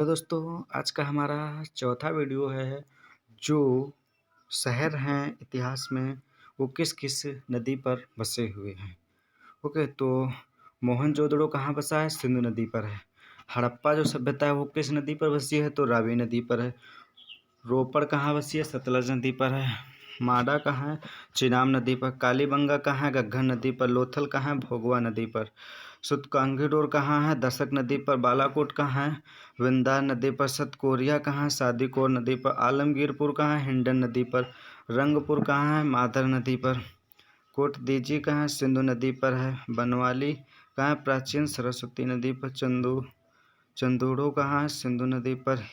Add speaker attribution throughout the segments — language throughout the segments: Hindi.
Speaker 1: तो दोस्तों आज का हमारा चौथा वीडियो है जो शहर हैं इतिहास में वो किस किस नदी पर बसे हुए हैं। ओके, तो मोहनजोदड़ो कहाँ बसा है? सिंधु नदी पर है। हड़प्पा जो सभ्यता है वो किस नदी पर बसी है? तो रावी नदी पर है। रोपड़ कहाँ बसी है? सतलज नदी पर है। माडा कहाँ है? चिनाब नदी पर। कालीबंगा कहाँ है? घग्गर नदी पर। लोथल कहाँ है? भोगवा नदी पर। सुतकांगीडोर कहाँ है? दशक नदी पर। बालाकोट कहाँ है? विंध्या नदी पर। सतकोरिया कहाँ है? सादीकोर नदी पर। आलमगीरपुर कहाँ है? हिंडन नदी पर। रंगपुर कहाँ है? माधर नदी पर। कोटदीजी कहाँ है? सिंधु नदी पर है। बनवाली कहाँ है? प्राचीन सरस्वती नदी पर। चंदूड़ो कहाँ है? सिंधु नदी पर।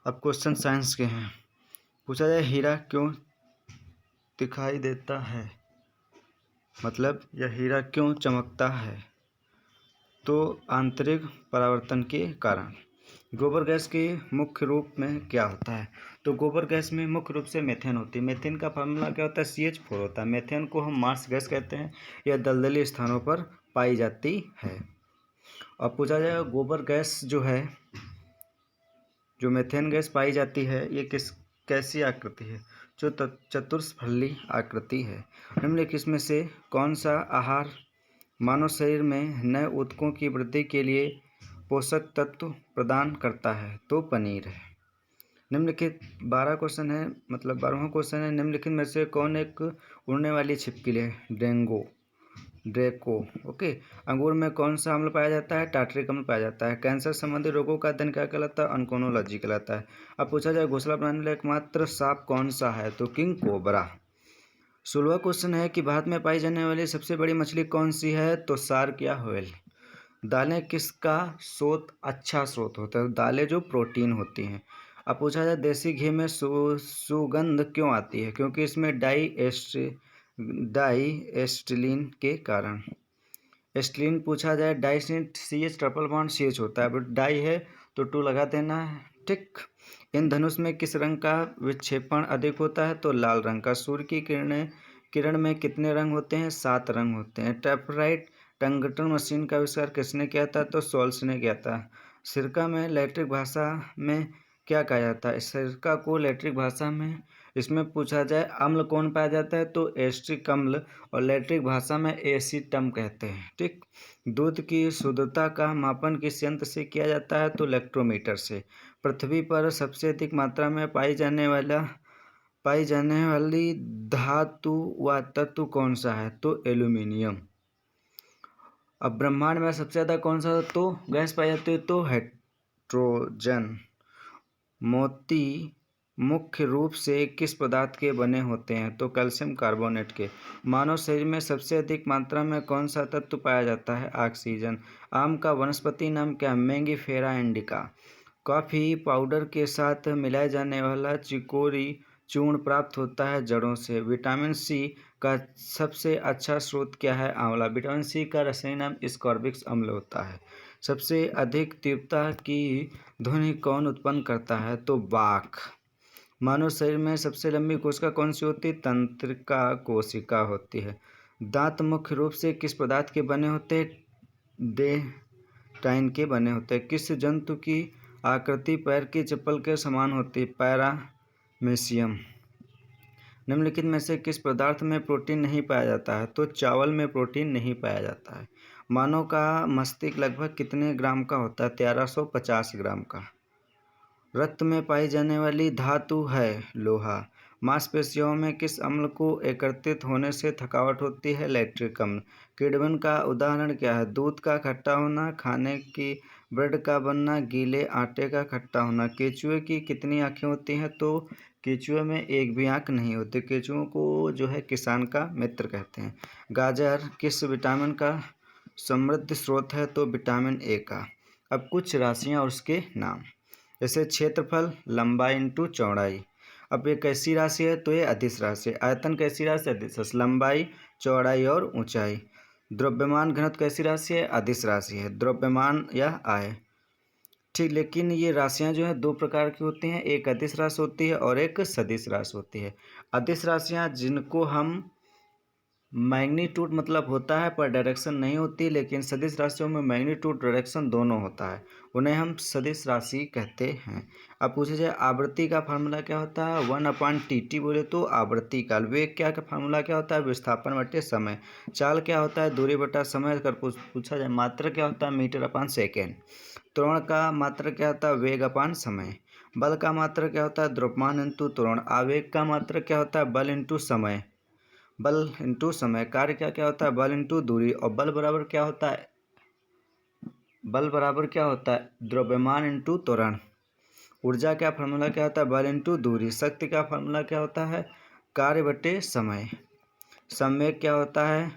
Speaker 1: अब क्वेश्चन साइंस के हैं। पूछा जाए हीरा क्यों दिखाई देता है, मतलब यह हीरा क्यों चमकता है? तो आंतरिक परावर्तन के कारण। गोबर गैस के मुख्य रूप में क्या होता है? तो गोबर गैस में मुख्य रूप से मेथेन होती है। मेथेन का फार्मूला क्या होता है? CH4 होता है। मेथेन को हम मार्स गैस कहते हैं। यह दलदली स्थानों पर पाई जाती है। अब पूछा जाए गोबर गैस जो मेथेन गैस पाई जाती है ये कैसी आकृति है? जो चतुष्फलकी आकृति है। निम्नलिखित में से कौन सा आहार मानव शरीर में नए ऊतकों की वृद्धि के लिए पोषक तत्व प्रदान करता है? तो पनीर है। निम्नलिखित 12 क्वेश्चन है, मतलब 12वां क्वेश्चन है। निम्नलिखित में से कौन एक उड़ने वाली छिपकली है? ड्रैको। ओके। अंगूर में कौन सा अम्ल पाया जाता है? टार्ट्रिक अम्ल पाया जाता है। कैंसर संबंधी रोगों का अध्ययन क्या कहलाता है? ऑन्कोलॉजी कहलाता है। अब पूछा जाए घोंसला बनाने वाला एकमात्र सांप कौन सा है? तो किंग कोबरा। 16वां क्वेश्चन है कि भारत में पाई जाने वाली सबसे बड़ी मछली कौन सी है? तो शार्क या व्हेल। दालें किसका अच्छा स्रोत होता है? दालें जो प्रोटीन होती हैं। अब पूछा जाए देसी घी में सुगंध क्यों आती है? क्योंकि इसमें डाई एस्टिलीन के कारण। एस्टिलीन पूछा जाए डाई से CH ट्रिपल बॉन्ड CH होता है, बट डाई है तो 2 लगा देना है। ठीक। इन धनुष में किस रंग का विक्षेपण अधिक होता है? तो लाल रंग का। सूर्य की किरण में कितने रंग होते हैं? 7 रंग होते हैं। टाइपराइट टंगस्टन मशीन का आविष्कार किसने किया था? तो सोल्स ने किया था। सिरका में लैटिन भाषा में क्या कहा जाता है? सिरका को लैटिन भाषा में, इसमें पूछा जाए अम्ल कौन पाया जाता है? तो एस्टिक अम्ल, और लैटिन भाषा में एसीटम कहते हैं। ठीक। दूध की शुद्धता का मापन किस यंत्र से किया जाता है? तो इलेक्ट्रोमीटर से। पृथ्वी पर सबसे अधिक मात्रा में पाई जाने वाली धातु व तत्व कौन सा है? तो एल्यूमिनियम। अब ब्रह्मांड में सबसे ज़्यादा कौन सा तो गैस पाई जाती है? तो हाइड्रोजन। मोती मुख्य रूप से किस पदार्थ के बने होते हैं? तो कैल्शियम कार्बोनेट के। मानव शरीर में सबसे अधिक मात्रा में कौन सा तत्व पाया जाता है? ऑक्सीजन। आम का वनस्पति नाम क्या है? Mangifera indica. कॉफ़ी पाउडर के साथ मिलाया जाने वाला चिकोरी चूर्ण प्राप्त होता है जड़ों से। विटामिन C का सबसे अच्छा स्रोत क्या है? आंवला। विटामिन C का रासायनिक नाम स्कॉर्बिक अम्ल होता है। सबसे अधिक तीव्रता की ध्वनि कौन उत्पन्न करता है? तो बाघ। मानव शरीर में सबसे लंबी कोशिका कौन सी होती है? तंत्रिका कोशिका होती है। दांत मुख्य रूप से किस पदार्थ के बने होते हैं? डेंटाइन के बने होते हैं। किस जंतु की आकृति पैर की चप्पल के समान होती है? पैरामेसियम। निम्नलिखित में से किस पदार्थ में प्रोटीन नहीं पाया जाता है? तो चावल में प्रोटीन नहीं पाया जाता है। मानव का मस्तिष्क लगभग कितने ग्राम का होता है? 1350 ग्राम का। रक्त में पाई जाने वाली धातु है लोहा। मांसपेशियों में किस अम्ल को एकत्रित होने से थकावट होती है? लैक्टिक अम्ल। किण्वन का उदाहरण क्या है? दूध का खट्टा होना, खाने की ब्रेड का बनना, गीले आटे का खट्टा होना। केचुए की कितनी आँखें होती हैं? तो केचुए में एक भी आँख नहीं होती। केचुओं को जो है किसान का मित्र कहते हैं। गाजर किस विटामिन का समृद्ध स्रोत है? तो विटामिन A का। अब कुछ राशियाँ और उसके नाम, जैसे क्षेत्रफल लंबाई इंटू चौड़ाई। अब ये कैसी राशि है? तो ये अदिश राशि है। आयतन कैसी राशि? अदिश। लंबाई, चौड़ाई और ऊंचाई। द्रव्यमान घनत्व कैसी राशि है? अदिश राशि है। द्रव्यमान या आय। ठीक। लेकिन ये राशियां जो है 2 प्रकार की होती हैं, एक अदिश राशि होती है और एक सदिश राशि होती है। अदिश राशियां जिनको हम मैग्नीट्यूड मतलब होता है पर डायरेक्शन नहीं होती, लेकिन सदिश राशियों में मैग्नीट्यूड डायरेक्शन दोनों होता है, उन्हें हम सदिश राशि कहते हैं। अब पूछे जाए आवृत्ति का फार्मूला क्या होता है, 1/tt बोले तो आवृत्ति काल। वेग क्या का फार्मूला क्या होता है, विस्थापन बटे समय। चाल क्या होता है, दूरी बटा समय। अगर पूछा जाए मात्रा क्या होता है, मीटर/सेकेंड। त्वरण का मात्रा क्या होता है, वेग अपान समय। बल का मात्रा क्या होता है, द्रव्यमान इंटू त्वरण। आवेग का मात्रा क्या होता है, बल इंटू समय। बल इंटू समय। कार्य क्या क्या होता है, बल इंटू दूरी। और बल बराबर क्या होता है, बल बराबर क्या होता है, द्रव्यमान इंटू त्वरण। ऊर्जा का फार्मूला क्या होता है, बल इंटू दूरी। शक्ति का फार्मूला क्या होता है, कार्य बटे समय। संवेग क्या होता है,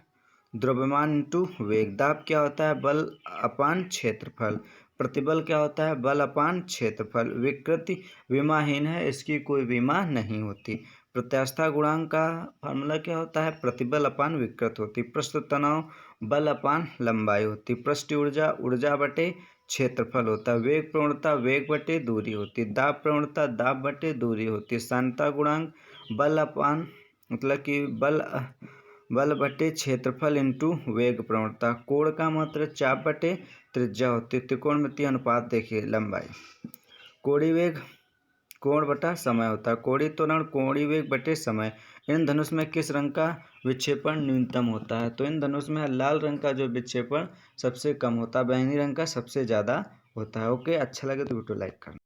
Speaker 1: द्रव्यमान इंटू वेग। दाब क्या होता है, बल अपान क्षेत्रफल। प्रतिबल क्या होता है, बल अपान क्षेत्रफल। विकृति विमाहीन है, इसकी कोई विमा नहीं होती। प्रत्यास्थता गुणांक का फार्मूला क्या होता है, प्रतिबल अपान विकृत होती। पृष्ठ तनाव बल अपान लंबाई होती। पृष्ठ ऊर्जा ऊर्जा बटे क्षेत्रफल होता है। वेग प्रवणता वेग बटे दूरी होती। दाब प्रवणता दाब बटे दूरी होती। सांद्रता गुणांक बल अपान मतलब कि बल बटे क्षेत्रफल इंटू वेग प्रवणता। कोण का मात्रा चाप बटे त्रिज्या होती। त्रिकोणमितीय अनुपात देखिए लंबाई। कोणीय वेग कोण बटा समय होता है। कोणीय त्वरण कोणीय वेग बटे समय। इन धनुष में किस रंग का विक्षेपण न्यूनतम होता है, तो इन धनुष में लाल रंग का जो विक्षेपण सबसे कम होता है, बैंगनी रंग का सबसे ज़्यादा होता है। ओके, अच्छा लगे तो वीडियो लाइक करना।